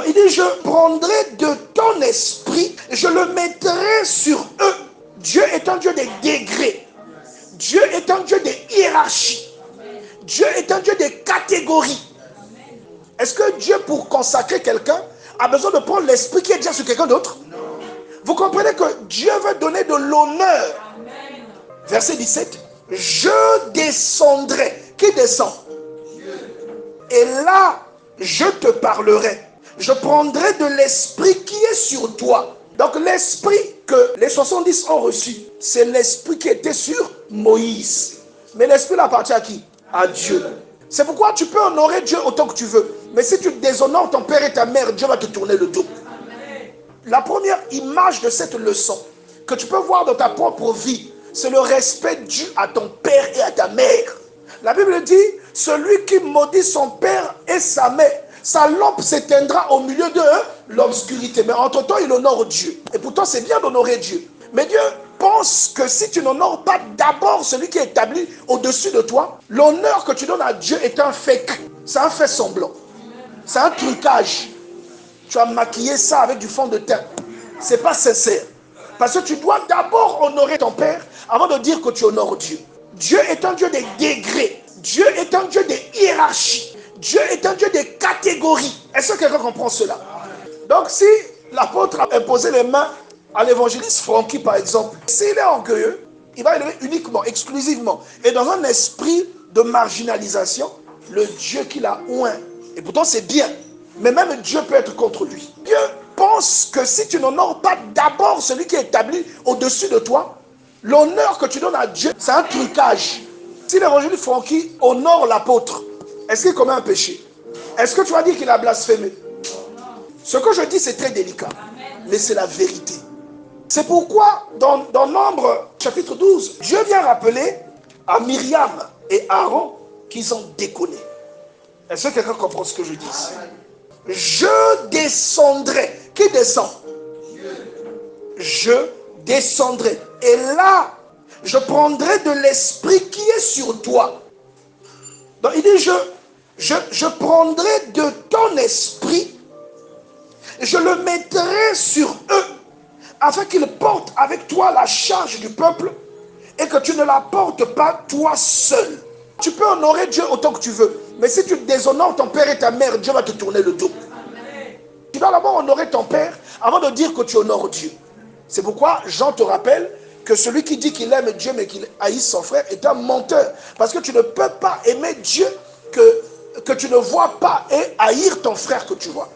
Donc il dit, je prendrai de ton esprit et je le mettrai sur eux. Dieu est un Dieu des degrés. Dieu est un Dieu des hiérarchies. Dieu est un Dieu des catégories. Est-ce que Dieu, pour consacrer quelqu'un, a besoin de prendre l'esprit qui est déjà sur quelqu'un d'autre? Vous comprenez que Dieu veut donner de l'honneur. Verset 17. Je descendrai. Qui descend? Et là, je te parlerai. Je prendrai de l'esprit qui est sur toi. Donc l'esprit que les 70 ont reçu, c'est l'esprit qui était sur Moïse. Mais l'esprit appartient à qui? À Dieu. C'est pourquoi tu peux honorer Dieu autant que tu veux. Mais si tu déshonores ton père et ta mère, Dieu va te tourner le dos. La première image de cette leçon que tu peux voir dans ta propre vie, c'est le respect dû à ton père et à ta mère. La Bible dit, celui qui maudit son père et sa mère, sa lampe s'éteindra au milieu de l'obscurité. Mais entre-temps, il honore Dieu. Et pourtant, c'est bien d'honorer Dieu. Mais Dieu pense que si tu n'honores pas d'abord celui qui est établi au-dessus de toi, l'honneur que tu donnes à Dieu est un fake. C'est un fait semblant. C'est un trucage. Tu as maquillé ça avec du fond de teint. Ce n'est pas sincère. Parce que tu dois d'abord honorer ton père avant de dire que tu honores Dieu. Dieu est un Dieu des degrés. Dieu est un Dieu des hiérarchies. Dieu est un Dieu des catégories. Est-ce que quelqu'un comprend cela? Donc si l'apôtre a imposé les mains à l'évangéliste Francky par exemple, s'il est orgueilleux, il va élever uniquement, exclusivement, et dans un esprit de marginalisation, le Dieu qu'il a oint. Et pourtant c'est bien, mais même Dieu peut être contre lui. Dieu pense que si tu n'honores pas d'abord celui qui est établi au-dessus de toi, l'honneur que tu donnes à Dieu, c'est un trucage. Si l'évangéliste Francky honore l'apôtre, est-ce qu'il commet un péché? Est-ce que tu vas dire qu'il a blasphémé? Ce que je dis, c'est très délicat, mais c'est la vérité. C'est pourquoi, dans Nombre, chapitre 12, Dieu vient rappeler à Myriam et Aaron qu'ils ont déconné. Est-ce que quelqu'un comprend ce que je dis? Je descendrai. Qui descend? Je descendrai. Et là, je prendrai de l'esprit qui est sur toi. Donc il dit, je prendrai de ton esprit et je le mettrai sur eux, afin qu'ils portent avec toi la charge du peuple et que tu ne la portes pas toi seul. Tu peux honorer Dieu autant que tu veux, mais si tu déshonores ton père et ta mère, Dieu va te tourner le dos. Tu dois d'abord honorer ton père avant de dire que tu honores Dieu. C'est pourquoi Jean te rappelle que celui qui dit qu'il aime Dieu mais qu'il haïsse son frère est un menteur. Parce que tu ne peux pas aimer Dieu que tu ne vois pas et haïr ton frère que tu vois.